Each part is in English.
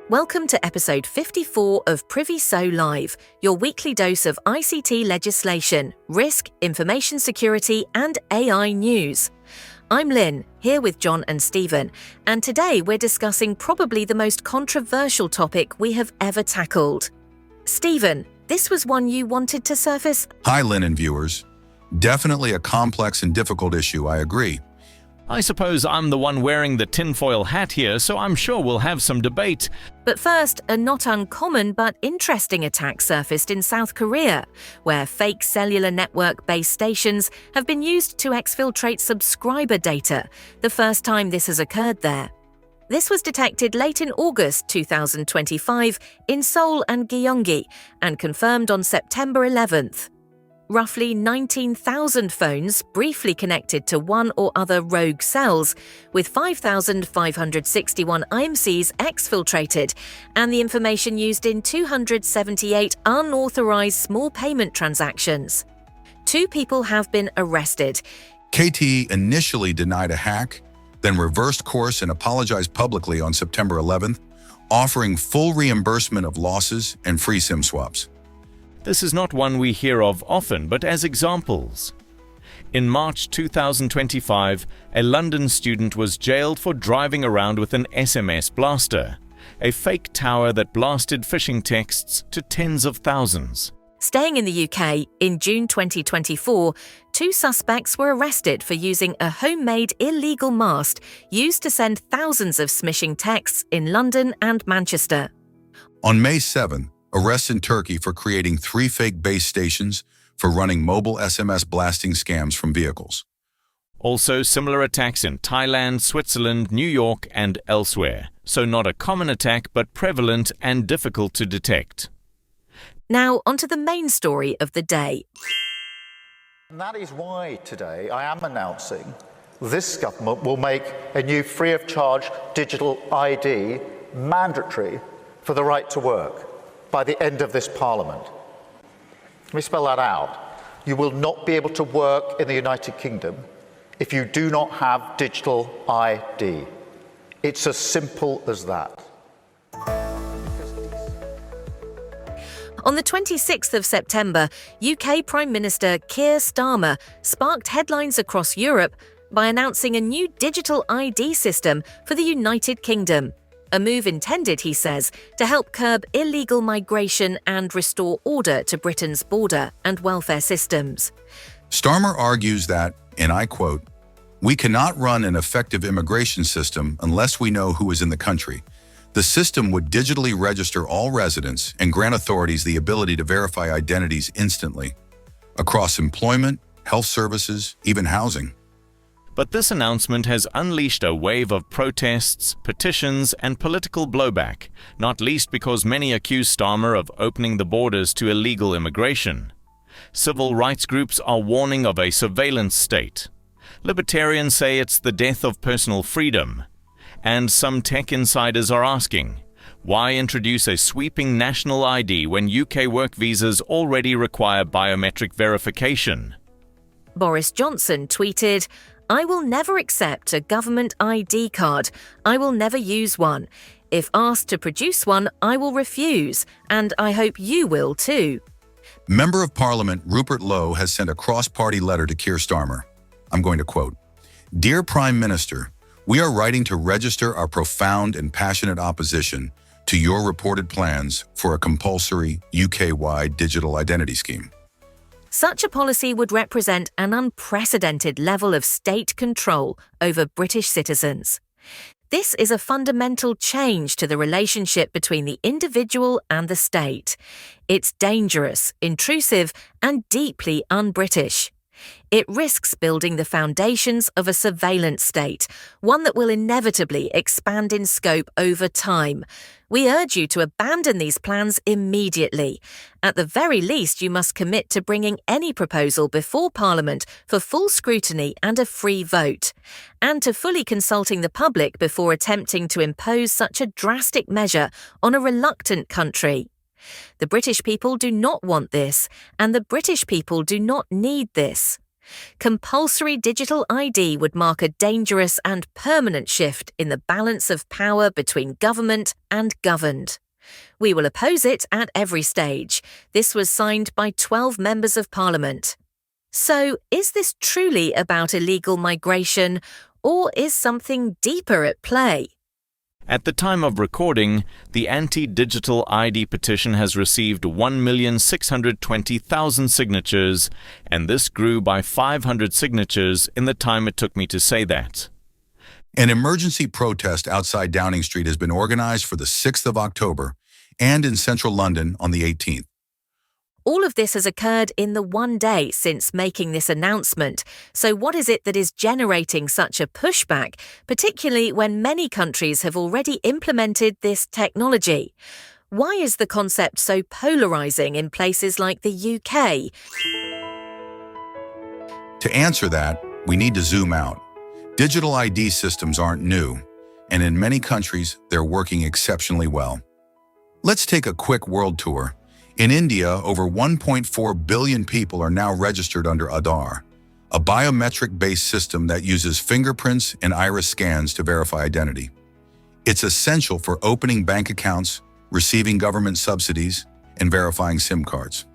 Welcome to episode 54 of Priviso Live, your weekly dose of ICT legislation, risk, information security, and AI news. I'm Lynn, here with John and Stephen, and today we're discussing probably the most controversial topic we have ever tackled. Stephen, this was one you wanted to surface? Hi, Lynn and viewers. Definitely a complex and difficult issue, I agree. I suppose I'm the one wearing the tinfoil hat here, so I'm sure we'll have some debate. But first, a not uncommon but interesting attack surfaced in South Korea, where fake cellular network base stations have been used to exfiltrate subscriber data, the first time this has occurred there. This was detected late in August 2025 in Seoul and Gyeonggi and confirmed on September 11th. Roughly 19,000 phones briefly connected to one or other rogue cells, with 5,561 IMCs exfiltrated, and the information used in 278 unauthorized small payment transactions. 2 people have been arrested. KT initially denied a hack, then reversed course and apologized publicly on September 11th, offering full reimbursement of losses and free SIM swaps. This is not one we hear of often, but as examples. In March 2025, a London student was jailed for driving around with an SMS blaster, a fake tower that blasted phishing texts to tens of thousands. Staying in the UK, in June 2024, 2 suspects were arrested for using a homemade illegal mast used to send thousands of smishing texts in London and Manchester. On May 7th, arrests in Turkey for creating 3 fake base stations for running mobile SMS blasting scams from vehicles. Also, similar attacks in Thailand, Switzerland, New York, and elsewhere. So not a common attack, but prevalent and difficult to detect. Now, onto the main story of the day. And that is why today I am announcing this government will make a new free-of-charge digital ID mandatory for the right to work by the end of this Parliament. Let me spell that out. You will not be able to work in the United Kingdom if you do not have digital ID. It's as simple as that. On the 26th of September, UK Prime Minister Keir Starmer sparked headlines across Europe by announcing a new digital ID system for the United Kingdom. A move intended, he says, to help curb illegal migration and restore order to Britain's border and welfare systems. Starmer argues that, and I quote, "We cannot run an effective immigration system unless we know who is in the country. The system would digitally register all residents and grant authorities the ability to verify identities instantly, across employment, health services, even housing." But this announcement has unleashed a wave of protests, petitions, and political blowback, not least because many accuse Starmer of opening the borders to illegal immigration. Civil rights groups are warning of a surveillance state. Libertarians say it's the death of personal freedom. And some tech insiders are asking, why introduce a sweeping national ID when UK work visas already require biometric verification? Boris Johnson tweeted, "I will never accept a government ID card. I will never use one. If asked to produce one, I will refuse, and I hope you will too." Member of Parliament Rupert Lowe has sent a cross-party letter to Keir Starmer. I'm going to quote, "Dear Prime Minister, we are writing to register our profound and passionate opposition to your reported plans for a compulsory UK-wide digital identity scheme." Such a policy would represent an unprecedented level of state control over British citizens. This is a fundamental change to the relationship between the individual and the state. It's dangerous, intrusive, and deeply un-British. It risks building the foundations of a surveillance state, one that will inevitably expand in scope over time. We urge you to abandon these plans immediately. At the very least, you must commit to bringing any proposal before Parliament for full scrutiny and a free vote, and to fully consulting the public before attempting to impose such a drastic measure on a reluctant country. The British people do not want this, and the British people do not need this. Compulsory digital ID would mark a dangerous and permanent shift in the balance of power between government and governed. We will oppose it at every stage. This was signed by 12 members of Parliament. So, is this truly about illegal migration, or is something deeper at play? At the time of recording, the anti-digital ID petition has received 1,620,000 signatures, and this grew by 500 signatures in the time it took me to say that. An emergency protest outside Downing Street has been organized for the 6th of October and in central London on the 18th. All of this has occurred in the one day since making this announcement. So what is it that is generating such a pushback, particularly when many countries have already implemented this technology? Why is the concept so polarizing in places like the UK? To answer that, we need to zoom out. Digital ID systems aren't new, and in many countries, they're working exceptionally well. Let's take a quick world tour. In India, over 1.4 billion people are now registered under Aadhaar, a biometric-based system that uses fingerprints and iris scans to verify identity. It's essential for opening bank accounts, receiving government subsidies, and verifying SIM cards.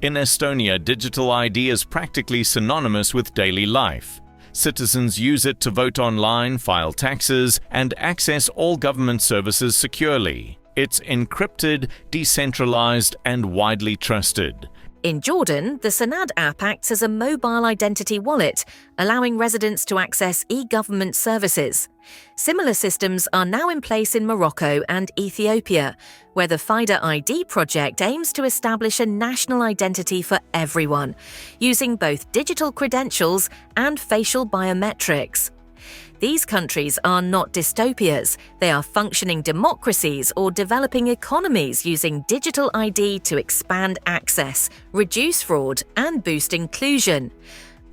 In Estonia, digital ID is practically synonymous with daily life. Citizens use it to vote online, file taxes, and access all government services securely. It's encrypted, decentralized, and widely trusted. In Jordan, the Sanad app acts as a mobile identity wallet, allowing residents to access e-government services. Similar systems are now in place in Morocco and Ethiopia, where the FIDA ID project aims to establish a national identity for everyone, using both digital credentials and facial biometrics. These countries are not dystopias. They are functioning democracies or developing economies using digital ID to expand access, reduce fraud, and boost inclusion.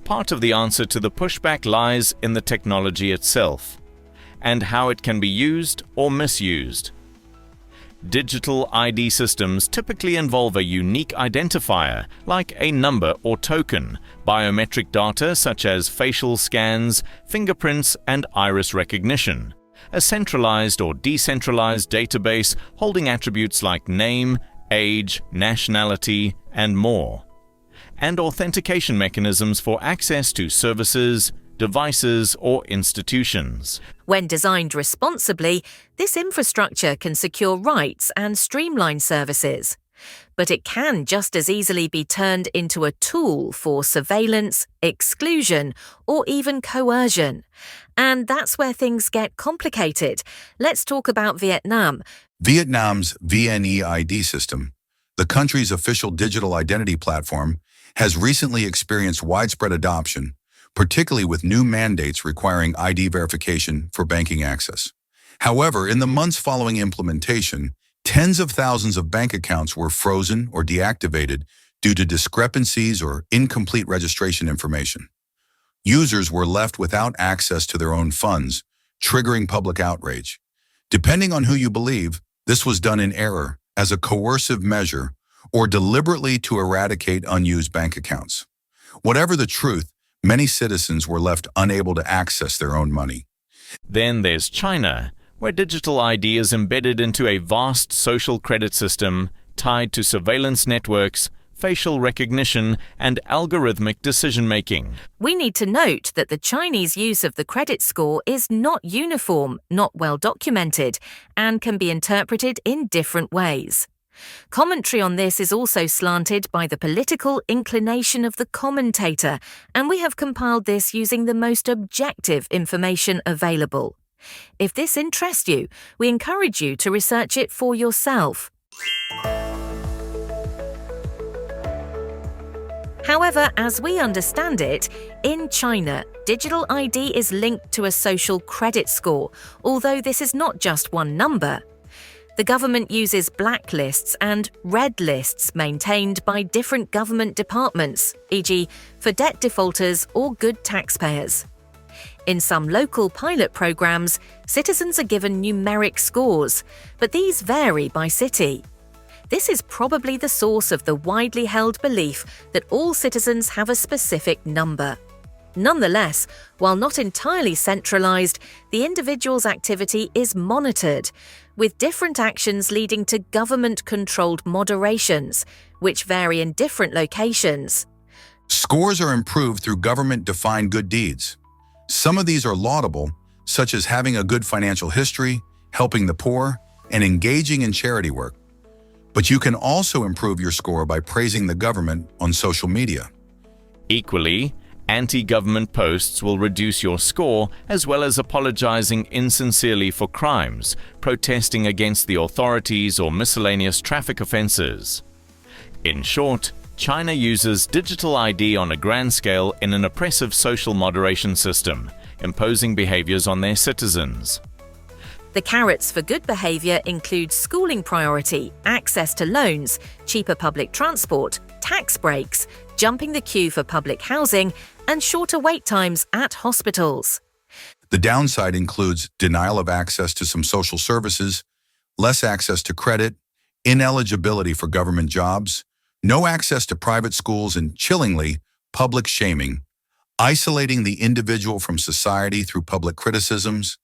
Part of the answer to the pushback lies in the technology itself and how it can be used or misused. Digital ID systems typically involve a unique identifier, like a number or token, biometric data such as facial scans, fingerprints, and iris recognition, a centralized or decentralized database holding attributes like name, age, nationality, and more, and authentication mechanisms for access to services, devices, or institutions. When designed responsibly, this infrastructure can secure rights and streamline services. But it can just as easily be turned into a tool for surveillance, exclusion, or even coercion. And that's where things get complicated. Let's talk about Vietnam. Vietnam's VNeID system, the country's official digital identity platform, has recently experienced widespread adoption, particularly with new mandates requiring ID verification for banking access. However, in the months following implementation, tens of thousands of bank accounts were frozen or deactivated due to discrepancies or incomplete registration information. Users were left without access to their own funds, triggering public outrage. Depending on who you believe, this was done in error, as a coercive measure, or deliberately to eradicate unused bank accounts. Whatever the truth, many citizens were left unable to access their own money. Then there's China, where digital ID is embedded into a vast social credit system tied to surveillance networks, facial recognition, and algorithmic decision-making. We need to note that the Chinese use of the credit score is not uniform, not well documented, and can be interpreted in different ways. Commentary on this is also slanted by the political inclination of the commentator, and we have compiled this using the most objective information available. If this interests you, we encourage you to research it for yourself. However, as we understand it, in China, digital ID is linked to a social credit score, although this is not just one number. The government uses blacklists and red lists maintained by different government departments, e.g., for debt defaulters or good taxpayers. In some local pilot programs, citizens are given numeric scores, but these vary by city. This is probably the source of the widely held belief that all citizens have a specific number. Nonetheless, while not entirely centralized, the individual's activity is monitored, with different actions leading to government-controlled moderations, which vary in different locations. Scores are improved through government-defined good deeds. Some of these are laudable, such as having a good financial history, helping the poor, and engaging in charity work. But you can also improve your score by praising the government on social media. Equally, anti-government posts will reduce your score, as well as apologizing insincerely for crimes, protesting against the authorities, or miscellaneous traffic offenses. In short, China uses digital ID on a grand scale in an oppressive social moderation system, imposing behaviors on their citizens. The carrots for good behaviour include schooling priority, access to loans, cheaper public transport, tax breaks, jumping the queue for public housing, and shorter wait times at hospitals. The downside includes denial of access to some social services, less access to credit, ineligibility for government jobs, no access to private schools, and, chillingly, public shaming, isolating the individual from society through public criticisms,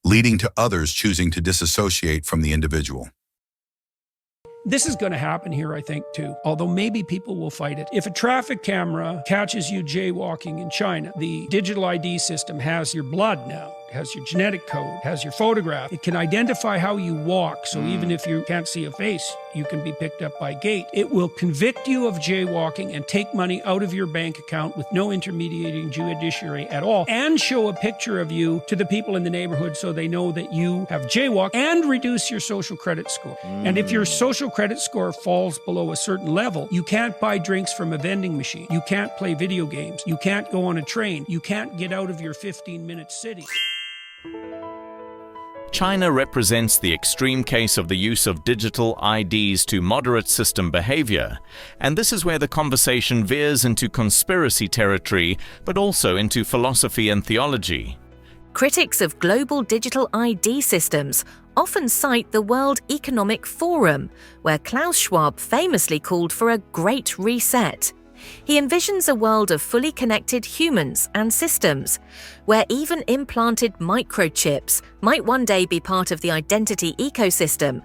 leading to others choosing to disassociate from the individual. This is going to happen here, I think, too, although maybe people will fight it. If a traffic camera catches you jaywalking in China, the digital ID system has your blood now. It has your genetic code, has your photograph. It can identify how you walk, so even if you can't see a face, you can be picked up by gait. It will convict you of jaywalking and take money out of your bank account with no intermediating judiciary at all, and show a picture of you to the people in the neighborhood so they know that you have jaywalked, and reduce your social credit score. And if your social credit score falls below a certain level, you can't buy drinks from a vending machine. You can't play video games. You can't go on a train. You can't get out of your 15-minute city. China represents the extreme case of the use of digital IDs to moderate system behavior, and this is where the conversation veers into conspiracy territory, but also into philosophy and theology. Critics of global digital ID systems often cite the World Economic Forum, where Klaus Schwab famously called for a great reset. He envisions a world of fully connected humans and systems, where even implanted microchips might one day be part of the identity ecosystem.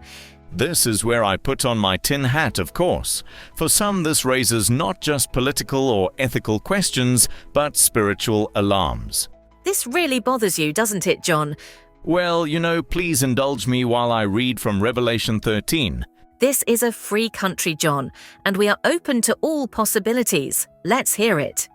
This is where I put on my tin hat, of course. For some, this raises not just political or ethical questions, but spiritual alarms. This really bothers you, doesn't it, John? Well, please indulge me while I read from Revelation 13. This is a free country, John, and we are open to all possibilities. Let's hear it.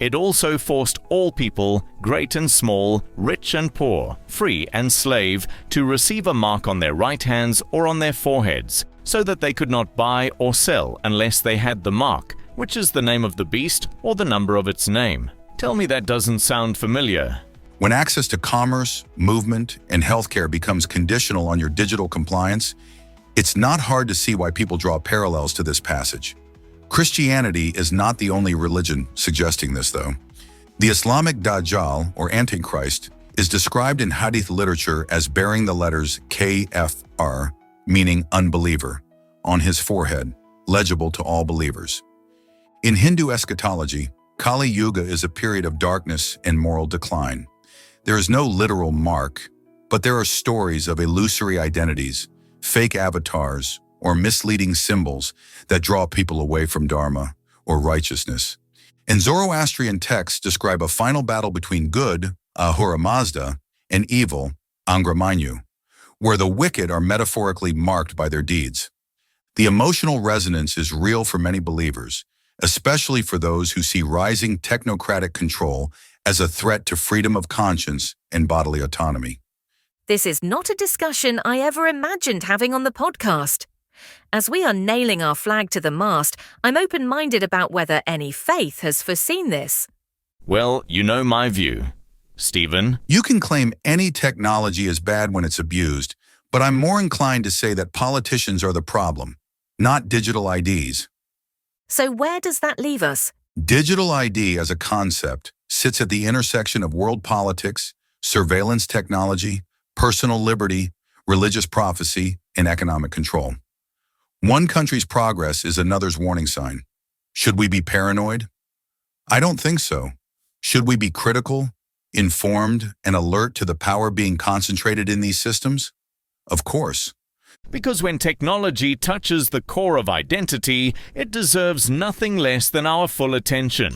It also forced all people, great and small, rich and poor, free and slave, to receive a mark on their right hands or on their foreheads, so that they could not buy or sell unless they had the mark, which is the name of the beast or the number of its name. Tell me that doesn't sound familiar. When access to commerce, movement, and healthcare becomes conditional on your digital compliance, it's not hard to see why people draw parallels to this passage. Christianity is not the only religion suggesting this, though. The Islamic Dajjal, or Antichrist, is described in Hadith literature as bearing the letters KFR, meaning unbeliever, on his forehead, legible to all believers. In Hindu eschatology, Kali Yuga is a period of darkness and moral decline. There is no literal mark, but there are stories of illusory identities, fake avatars, or misleading symbols that draw people away from Dharma or righteousness. And Zoroastrian texts describe a final battle between good, Ahura Mazda, and evil, Angra Mainyu, where the wicked are metaphorically marked by their deeds. The emotional resonance is real for many believers, especially for those who see rising technocratic control as a threat to freedom of conscience and bodily autonomy. This is not a discussion I ever imagined having on the podcast. As we are nailing our flag to the mast, I'm open-minded about whether any faith has foreseen this. Well, you know my view. Stephen? You can claim any technology is bad when it's abused, but I'm more inclined to say that politicians are the problem, not digital IDs. So where does that leave us? Digital ID as a concept sits at the intersection of world politics, surveillance technology, personal liberty, religious prophecy, and economic control. One country's progress is another's warning sign. Should we be paranoid? I don't think so. Should we be critical, informed, and alert to the power being concentrated in these systems? Of course. Because when technology touches the core of identity, it deserves nothing less than our full attention.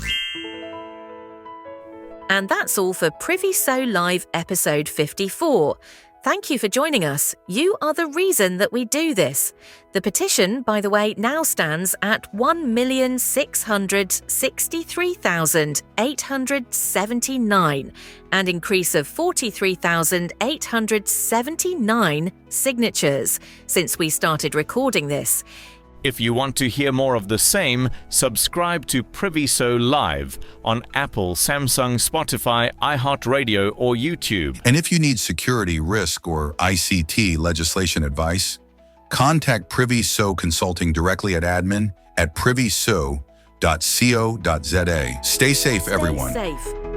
And that's all for Priviso Live episode 54. Thank you for joining us. You are the reason that we do this. The petition, by the way, now stands at 1,663,879, an increase of 43,879 signatures since we started recording this. If you want to hear more of the same, subscribe to Priviso Live on Apple, Samsung, Spotify, iHeartRadio, or YouTube. And if you need security, risk, or ICT legislation advice, contact Priviso Consulting directly at admin@priviso.co.za. Stay safe, everyone. Stay safe.